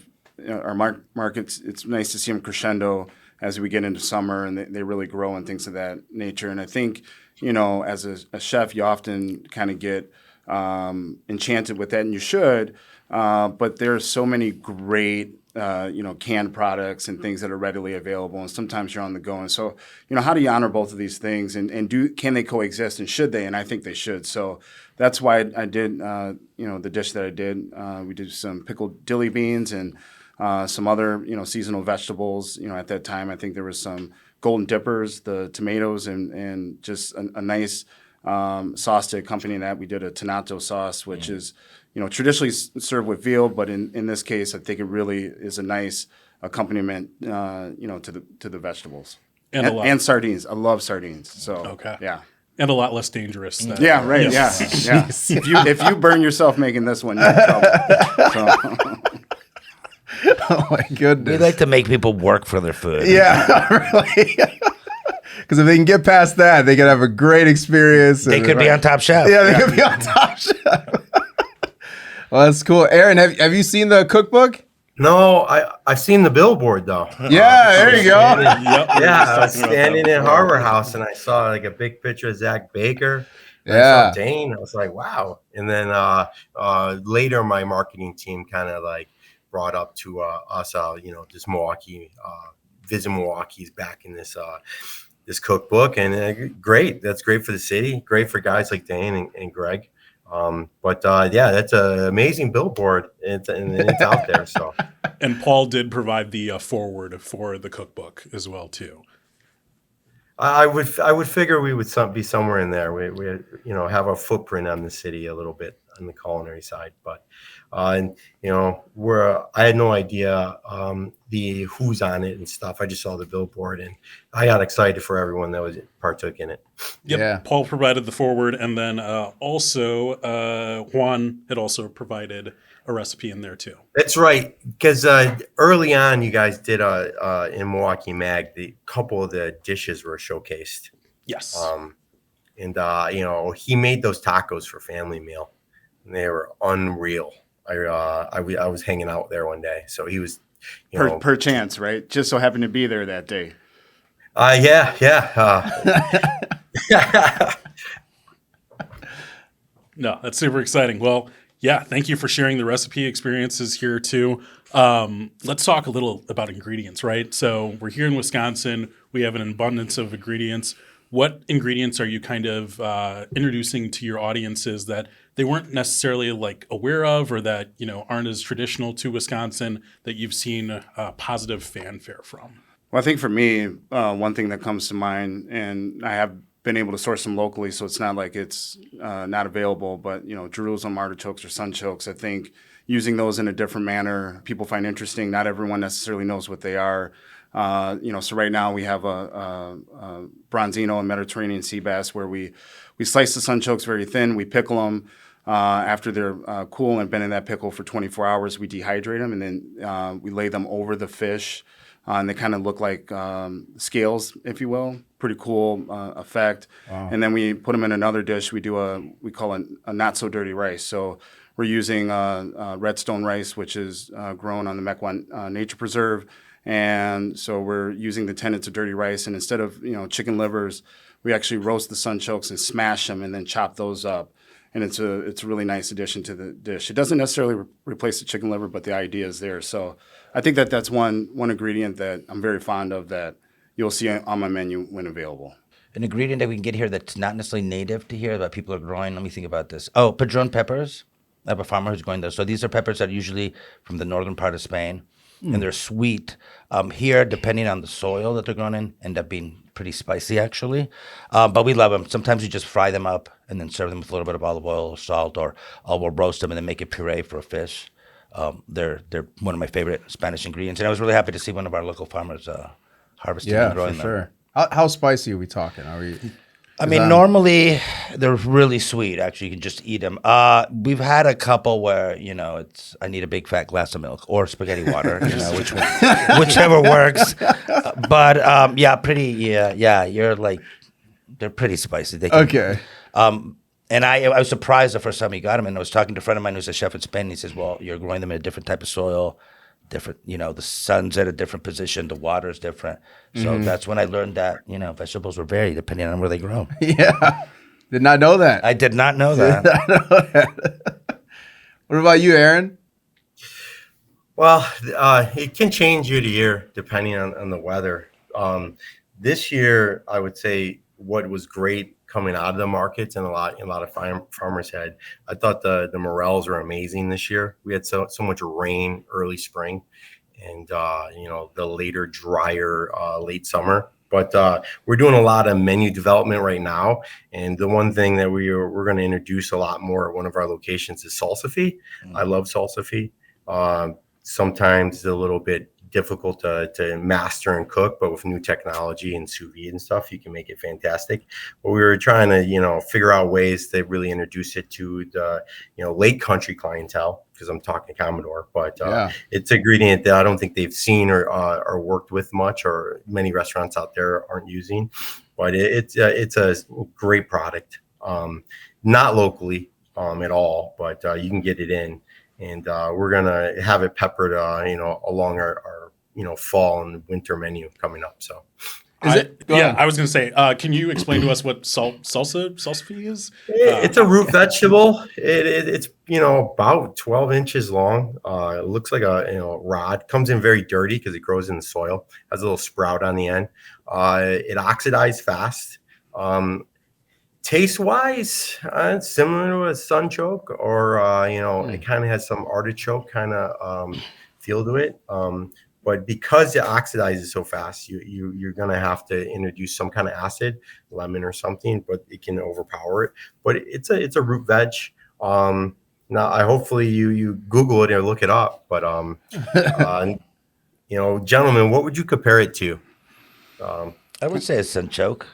our markets, it's nice to see them crescendo as we get into summer and they really grow and things of that nature. And I think, you know, as a chef, you often kind of get enchanted with that, and you should. But there's so many great, canned products and things that are readily available, and sometimes you're on the go. And so, you know, how do you honor both of these things, and can they coexist, and should they? And I think they should. So that's why I did, the dish that I did. We did some pickled dilly beans and some other, seasonal vegetables. You know, at that time, I think there was some golden dippers, the tomatoes, and just a nice sauce to accompany that. We did a tonato sauce, which is, traditionally served with veal, but in this case, I think it really is a nice accompaniment, to the vegetables And a lot. and sardines. I love sardines. So Okay. yeah. And a lot less dangerous. Than, Yeah, right. Yeah. If you burn yourself making this one, you're in trouble. So. Oh my goodness. We like to make people work for their food. Yeah, really. Because if they can get past that, they can have a great experience. They and- could be on Top Chef. Yeah, they could be on Top Chef. Well, that's cool. Aaron, have you seen the cookbook? No, I've seen the billboard though. Yeah, there you go. Yep, we were Yeah, just I was talking about that standing in before. Harbor House and I saw like a big picture of Zach Baker. And I Yeah. saw Dane. I was like, wow. And then later, my marketing team kind of like brought up to us, this Milwaukee, Visit Milwaukee's back in this this cookbook, and great. That's great for the city. Great for guys like Dane and Greg. That's an amazing billboard, and it's out there. So. And Paul did provide the forward for the cookbook as well too. I would figure we would be somewhere in there. We have a footprint on the city a little bit on the culinary side, but I had no idea the who's on it and stuff. I just saw the billboard and I got excited for everyone that partook in it. Yep. Yeah. Paul provided the forward, and then also Juan had also provided a recipe in there too. That's right, because early on, you guys did in Milwaukee Mag, the couple of the dishes were showcased. Yes. And he made those tacos for family meal, and they were unreal. I was hanging out there one day, so he was, Per chance, right? Just so happened to be there that day. Yeah. No, that's super exciting. Well, yeah, thank you for sharing the recipe experiences here too. Let's talk a little about ingredients, right? So we're here in Wisconsin. We have an abundance of ingredients. What ingredients are you kind of introducing to your audiences that they weren't necessarily like aware of, or that aren't as traditional to Wisconsin, that you've seen positive fanfare from? Well, I think for me, one thing that comes to mind, and I have been able to source them locally, so it's not like it's not available, but Jerusalem artichokes or sunchokes, I think using those in a different manner, people find interesting. Not everyone necessarily knows what they are. So right now we have a bronzino and Mediterranean sea bass where we slice the sunchokes very thin, we pickle them. After they're cool and been in that pickle for 24 hours, we dehydrate them, and then we lay them over the fish. And they kind of look like scales, if you will. Pretty cool effect. Wow. And then we put them in another dish. We call it a not so dirty rice. So we're using redstone rice, which is grown on the Mequon Nature Preserve. And so we're using the tenets of dirty rice. And instead of chicken livers, we actually roast the sunchokes and smash them and then chop those up. And it's a really nice addition to the dish. It doesn't necessarily replace the chicken liver, but the idea is there. So I think that's one ingredient that I'm very fond of that you'll see on my menu when available. An ingredient that we can get here that's not necessarily native to here, but people are growing. Let me think about this. Oh, padron peppers. I have a farmer who's growing those. So these are peppers that are usually from the northern part of Spain, and they're sweet. Here, depending on the soil that they're grown in, end up being pretty spicy, actually. But we love them. Sometimes we just fry them up and then serve them with a little bit of olive oil or salt, or we'll roast them and then make a puree for a fish. They're one of my favorite Spanish ingredients, and I was really happy to see one of our local farmers harvesting and growing them. Yeah, for sure. How spicy are we talking? Normally they're really sweet. Actually, you can just eat them. We've had a couple where I need a big fat glass of milk or spaghetti water, whichever works. But they're pretty spicy. Okay. And I was surprised the first time he got them, and I was talking to a friend of mine who's a chef in Spain, and he says, well, you're growing them in a different type of soil, different, the sun's at a different position, the water's different. So that's when I learned that, vegetables were vary depending on where they grow. Yeah. Did not know that. I did not know that. What about you, Aaron? Well, it can change year to year depending on the weather. This year, I would say what was great coming out of the markets, and a lot of farmers had. I thought the morels were amazing this year. We had so much rain early spring, and the later drier late summer. But we're doing a lot of menu development right now, and the one thing that we're going to introduce a lot more at one of our locations is salsify. I love salsify. Sometimes it's a little bit difficult to master and cook, but with new technology and sous vide and stuff, you can make it fantastic. But we were trying to, figure out ways to really introduce it to the, lake country clientele, because I'm talking Commodore, but it's an ingredient that I don't think they've seen or worked with much, or many restaurants out there aren't using, but it's a great product. Not locally at all, but you can get it in. And we're gonna have it peppered, along our fall and winter menu coming up. So, I was gonna say, can you explain to us what salsify is? It's a root vegetable. It's about 12 inches long. It looks like a rod. Comes in very dirty because it grows in the soil. Has a little sprout on the end. It oxidizes fast. Taste wise, it's similar to a sunchoke, or it kind of has some artichoke kind of feel to it. But because it oxidizes so fast, you're gonna have to introduce some kind of acid, lemon or something, but it can overpower it. But it's a root veg. Now, hopefully you Google it or look it up. But gentlemen, what would you compare it to? I would say a sunchoke.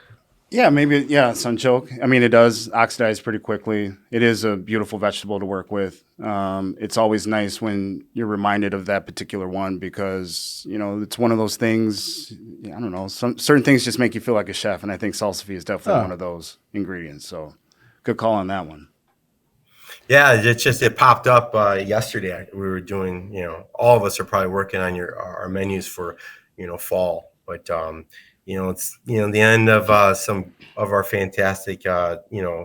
Yeah, maybe. Yeah, sunchoke. I mean, it does oxidize pretty quickly. It is a beautiful vegetable to work with. It's always nice when you're reminded of that particular one because, it's one of those things, I don't know, certain things just make you feel like a chef. And I think salsify is definitely one of those ingredients. So good call on that one. Yeah, it popped up yesterday. We were doing, all of us are probably working on our menus for, fall, but it's the end of some of our fantastic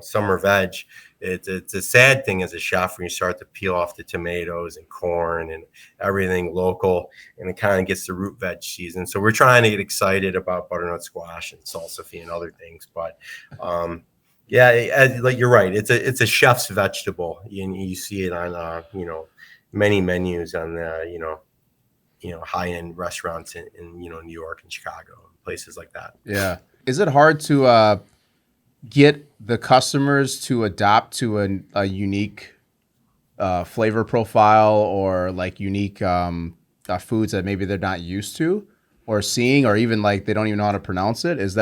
summer veg. It's a sad thing as a chef when you start to peel off the tomatoes and corn and everything local, and it kind of gets the root veg season. So we're trying to get excited about butternut squash and salsify and other things, but yeah, like you're right. It's a chef's vegetable. You see it on many menus on the high end restaurants in New York and Chicago, places like that. Yeah. Is it hard to get the customers to adopt to a unique flavor profile or like unique foods that maybe they're not used to or seeing, or even like they don't even know how to pronounce it? Is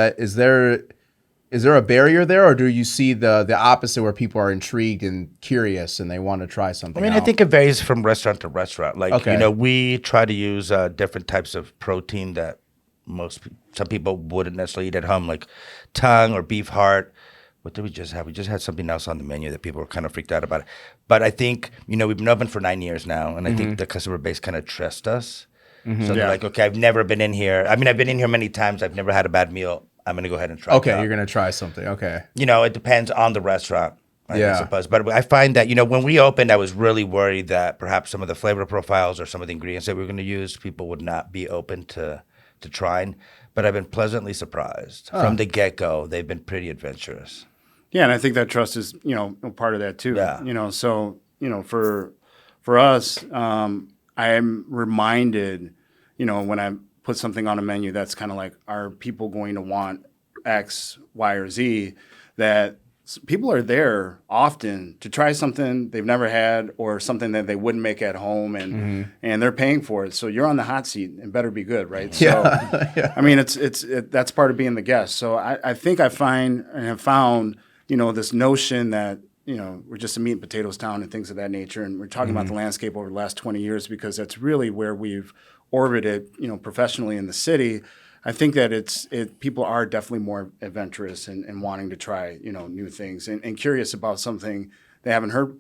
there a barrier there, or do you see the opposite where people are intrigued and curious and they want to try something? I think it varies from restaurant to restaurant. Like, okay. We try to use different types of protein that some people wouldn't necessarily eat at home, like tongue or beef heart. What did we just have? We just had something else on the menu that people were kind of freaked out about. But I think, we've been open for 9 years now, and I think the customer base kind of trusts us. So they're like, okay, I've never been in here. I mean, I've been in here many times. I've never had a bad meal. I'm going to go ahead and try it. Okay, you're going to try something. Okay. It depends on the restaurant, I suppose. But I find that, when we opened, I was really worried that perhaps some of the flavor profiles or some of the ingredients that we were going to use, people would not be open to trying. But I've been pleasantly surprised. From the get-go, they've been pretty adventurous. Yeah, and I think that trust is, part of that too. Yeah. So, for us, I'm reminded, when I put something on a menu that's kind of like, are people going to want X, Y, or Z, that people are there often to try something they've never had or something that they wouldn't make at home, and they're paying for it. So you're on the hot seat and better be good, right? So, I mean, that's part of being the guest. So I think I find and have found, this notion that, we're just a meat and potatoes town and things of that nature. And we're talking about the landscape over the last 20 years because that's really where we've orbited, professionally in the city. I think that people are definitely more adventurous and wanting to try, new things and curious about something they haven't heard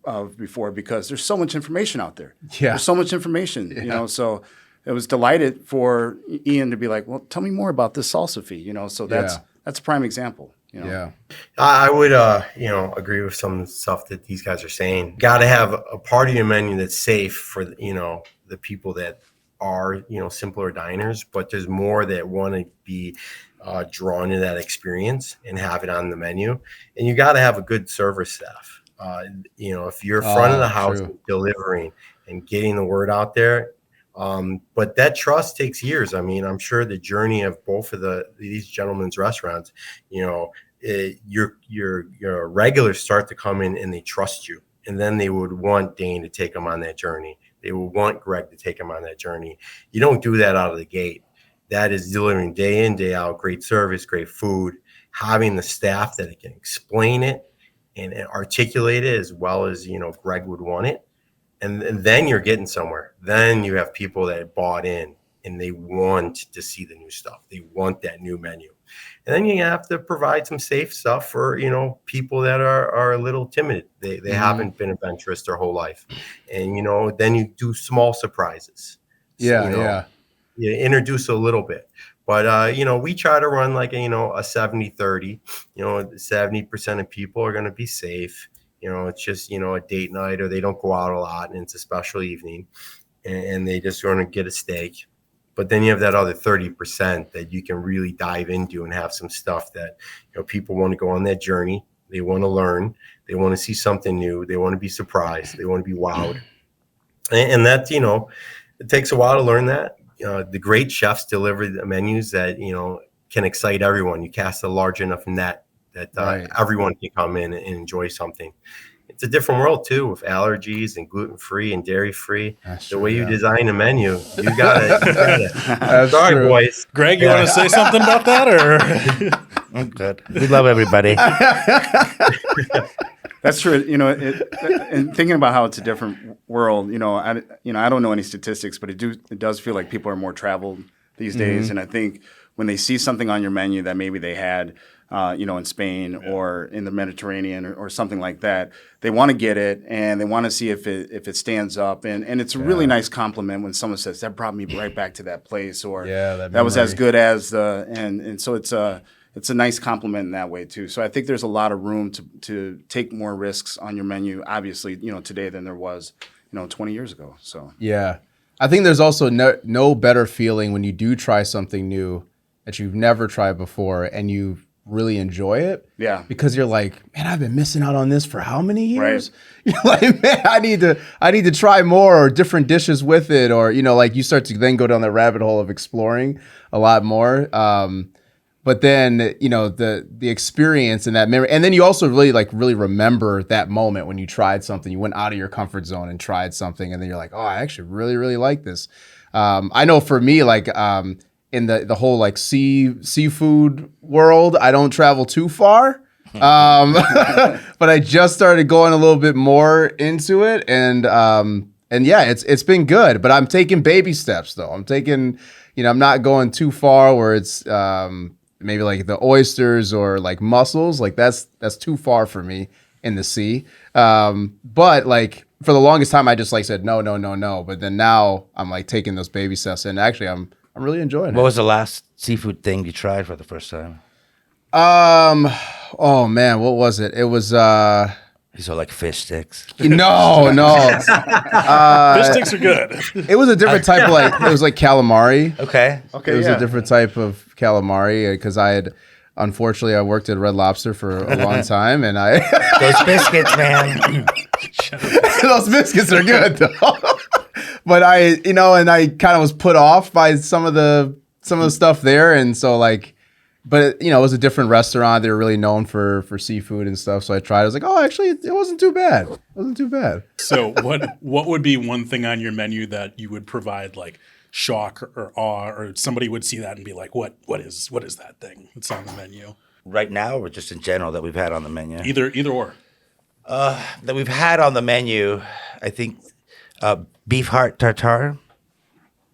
of before because there's so much information out there. Yeah. There's so much information, so it was delighted for Ian to be like, well, tell me more about this salsify, so that's a prime example. Yeah, I would, agree with some stuff that these guys are saying. Got to have a part of your menu that's safe for, the people that are, simpler diners, but there's more that want to be drawn to that experience and have it on the menu. And you got to have a good service staff. If you're front of the house delivering and getting the word out there, but that trust takes years. I mean, I'm sure the journey of both of these gentlemen's restaurants, your regulars start to come in and they trust you, and then they would want Dane to take them on that journey. They would want Greg to take them on that journey. You don't do that out of the gate. That is delivering day in, day out, great service, great food, having the staff that can explain it and articulate it as well as, Greg would want it. And then you're getting somewhere. Then you have people that bought in and they want to see the new stuff. They want that new menu. And then you have to provide some safe stuff for, people that are a little timid. They haven't been adventurous their whole life. And, then you do small surprises. So, you introduce a little bit. But, we try to run like, a 70-30. 70% of people are going to be safe. It's just, a date night or they don't go out a lot and it's a special evening and they just want to get a steak. But then you have that other 30% that you can really dive into and have some stuff that, people want to go on that journey. They want to learn. They want to see something new. They want to be surprised. They want to be wowed. And that, it takes a while to learn that. The great chefs deliver the menus that, can excite everyone. You cast a large enough net that everyone can come in and enjoy something. It's a different world too, with allergies and gluten-free and dairy-free. The way you design a menu, you got it. Sorry, boys. Greg, you want to say something about that, or? I'm good. We love everybody. That's true. And thinking about how it's a different world, I don't know any statistics, but it does feel like people are more traveled these days. And I think when they see something on your menu that maybe they had, in Spain or in the Mediterranean or something like that, they want to get it and they want to see if it stands up. And it's a really nice compliment when someone says that brought me right back to that place, or that was as good as and so it's a nice compliment in that way too. So I think there's a lot of room to take more risks on your menu, obviously, today than there was, 20 years ago. So yeah, I think there's also no better feeling when you do try something new that you've never tried before and you really enjoy it. Yeah. Because you're like, man, I've been missing out on this for how many years? Right. You're like, man, I need to try more or different dishes with it, or like you start to then go down the rabbit hole of exploring a lot more. But then, the experience and that memory, and then you also really remember that moment when you tried something, you went out of your comfort zone and tried something, and then you're like, oh, I actually really, really like this. I know for me, in the whole seafood world, I don't travel too far. But I just started going a little bit more into it, and yeah, it's been good. But I'm taking baby steps though. I'm taking, I'm not going too far where it's maybe like the oysters or like mussels. Like that's too far for me in the sea. But for the longest time, I just said no. But then now I'm taking those baby steps, and actually I'm really enjoying it. What was the last seafood thing you tried for the first time? Oh man, what was it? It was You saw fish sticks. no. Fish sticks are good. It was a different type of it was calamari. Okay. It was a different type of calamari because unfortunately I worked at Red Lobster for a long time, and Those biscuits, man. those biscuits are good though. But I kind of was put off by some of the stuff there, and so but it was a different restaurant. They were really known for seafood and stuff. So I tried. I was like, oh, actually, it wasn't too bad. It wasn't too bad. So what would be one thing on your menu that you would provide shock or awe, or somebody would see that and be like, what is that thing that's on the menu? Right now, or just in general that we've had on the menu? Either or. That we've had on the menu, I think beef heart tartare.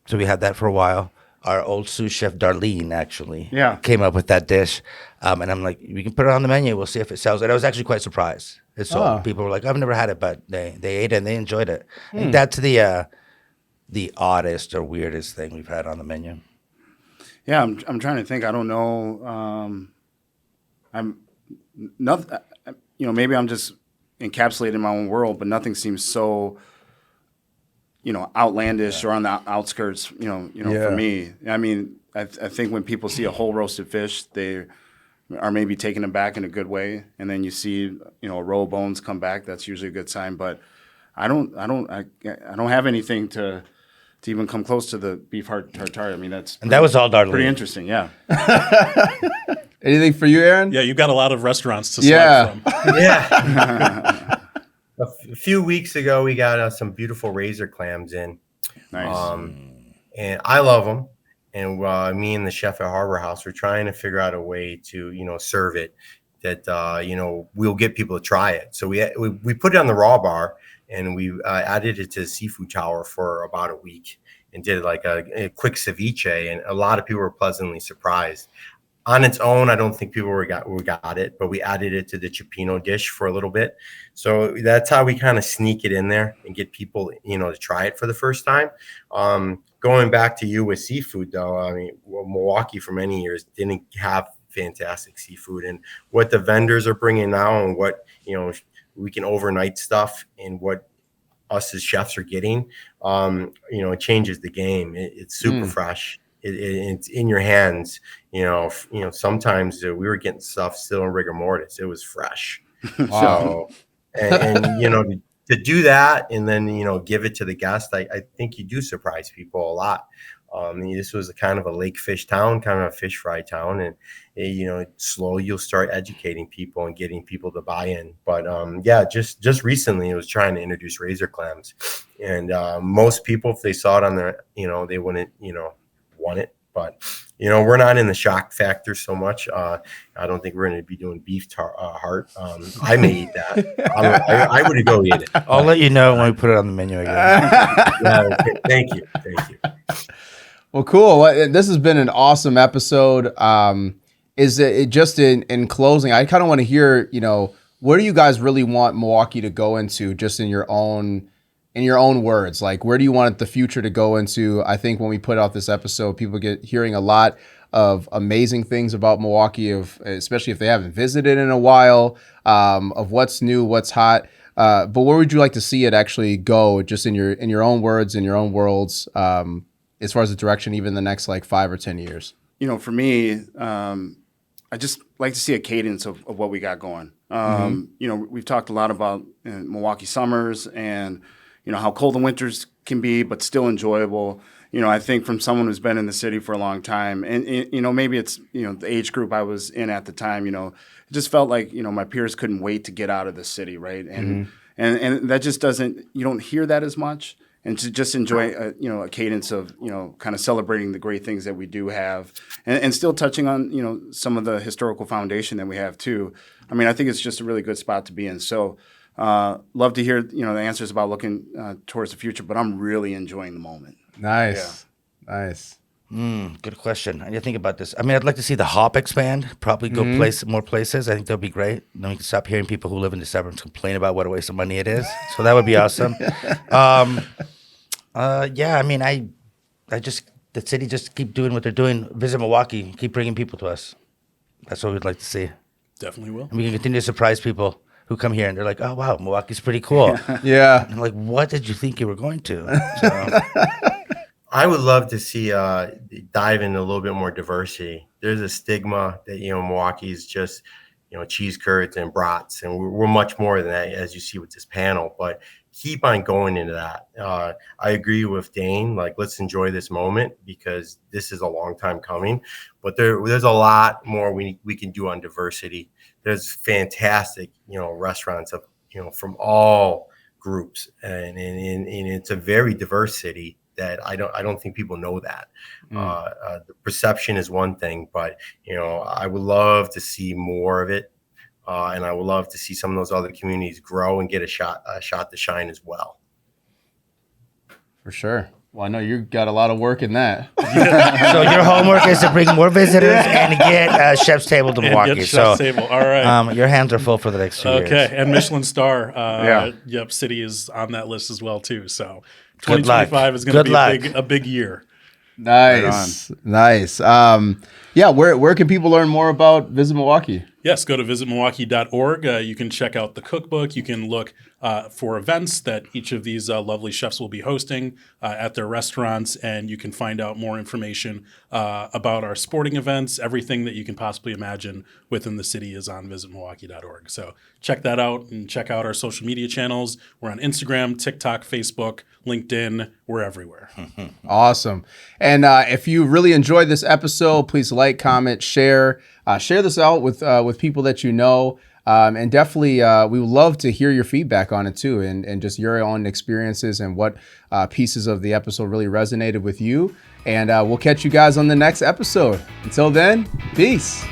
So we had that for a while. Our old sous chef Darlene actually came up with that dish, and I'm like, we can put it on the menu. We'll see if it sells. And I was actually quite surprised. It sold. People were like, I've never had it, but they ate it and they enjoyed it. I think that's the oddest or weirdest thing we've had on the menu. Yeah, I'm trying to think. I don't know. I'm nothing. Maybe I'm just encapsulated in my own world, but nothing seems so outlandish or on the outskirts, for me. I mean, I think when people see a whole roasted fish, they are maybe taken aback in a good way. And then you see, a row of bones come back. That's usually a good sign. But I don't have anything to even come close to the beef heart tartare. I mean, that was all Darlene. Pretty interesting. Yeah. Anything for you, Aaron? Yeah, you've got a lot of restaurants to select from. Yeah. A few weeks ago, we got some beautiful razor clams in. Nice. And I love them. And me and the chef at Harbor House, we're trying to figure out a way to, serve it that, we'll get people to try it. So we put it on the raw bar, and we added it to the seafood tower for about a week and did a quick ceviche. And a lot of people were pleasantly surprised. On its own, I don't think people got it, but we added it to the cioppino dish for a little bit. So that's how we kind of sneak it in there and get people, to try it for the first time. Going back to you with seafood, though, I mean, Milwaukee for many years didn't have fantastic seafood, and what the vendors are bringing now, and what we can overnight stuff, and what us as chefs are getting, it changes the game. It's super fresh. It's in your hands. Sometimes we were getting stuff still in rigor mortis. It was fresh. Wow. So, and to do that and then, give it to the guest, I think you do surprise people a lot. This was a kind of a lake fish town, kind of a fish fry town. And, slowly you'll start educating people and getting people to buy in. But, just recently I was trying to introduce razor clams. And most people, if they saw it on their, they wouldn't, want it. But we're not in the shock factor so much. I don't think we're going to be doing beef heart. I may eat that. I would go eat it. I'll let you know when we put it on the menu again. Yeah, okay. Thank you. Well, cool. This has been an awesome episode. Is it just in closing? I kind of want to hear, where do you guys really want Milwaukee to go into, just in your own words? Like, where do you want the future to go into? I think when we put out this episode, people get hearing a lot of amazing things about Milwaukee, especially if they haven't visited in a while, of what's new, what's hot. But where would you like to see it actually go, just in your own words, in your own worlds, as far as the direction, even the next 5 or 10 years? For me, I just like to see a cadence of what we got going. We've talked a lot about Milwaukee summers and, how cold the winters can be, but still enjoyable. I think from someone who's been in the city for a long time, and maybe it's, the age group I was in at the time, it just felt like, my peers couldn't wait to get out of the city, right? And that just you don't hear that as much. And to just enjoy, a cadence of, kind of celebrating the great things that we do have, and still touching on, some of the historical foundation that we have too. I mean, I think it's just a really good spot to be in. So, love to hear, the answers about looking towards the future, but I'm really enjoying the moment. Nice. Nice. Good question. I need to think about this. I mean, I'd like to see the hop expand, probably go more places. I think that'd be great. Then we can stop hearing people who live in the suburbs complain about what a waste of money it is. So that would be awesome. Yeah, I mean, the city just keep doing what they're doing. Visit Milwaukee, keep bringing people to us. That's what we'd like to see. Definitely will. And we can continue to surprise people who come here and they're like, oh, wow, Milwaukee's pretty cool. Yeah. And I'm like, what did you think you were going to? So, I would love to see dive into a little bit more diversity. There's a stigma that Milwaukee is just cheese curds and brats, and we're much more than that, as you see with this panel. But keep on going into that. I agree with Dane. Let's enjoy this moment, because this is a long time coming. But there's a lot more we can do on diversity. There's fantastic restaurants of from all groups, and it's a very diverse city that I don't think people know that. The perception is one thing, but I would love to see more of it, and I would love to see some of those other communities grow and get a shot to shine as well. For sure. Well, I know you got a lot of work in that. so your homework is to bring more visitors and get Chef's Table to Milwaukee. Get Chef's Table. All right. Your hands are full for the next 2 years. Okay, and Michelin star. Yeah. Yep, City is on that list as well too. So Good 2025 is going to be a big year. Nice. Nice. Yeah, where can people learn more about Visit Milwaukee? Yes, go to visitmilwaukee.org. You can check out the cookbook. You can look for events that each of these lovely chefs will be hosting at their restaurants, and you can find out more information about our sporting events. Everything that you can possibly imagine within the city is on visitmilwaukee.org. So check that out, and check out our social media channels. We're on Instagram, TikTok, Facebook, LinkedIn. We're everywhere. Awesome. And if you really enjoyed this episode, please like, comment, share. Share this out with people that you know. And definitely, we would love to hear your feedback on it too, and just your own experiences and what pieces of the episode really resonated with you. And we'll catch you guys on the next episode. Until then, peace.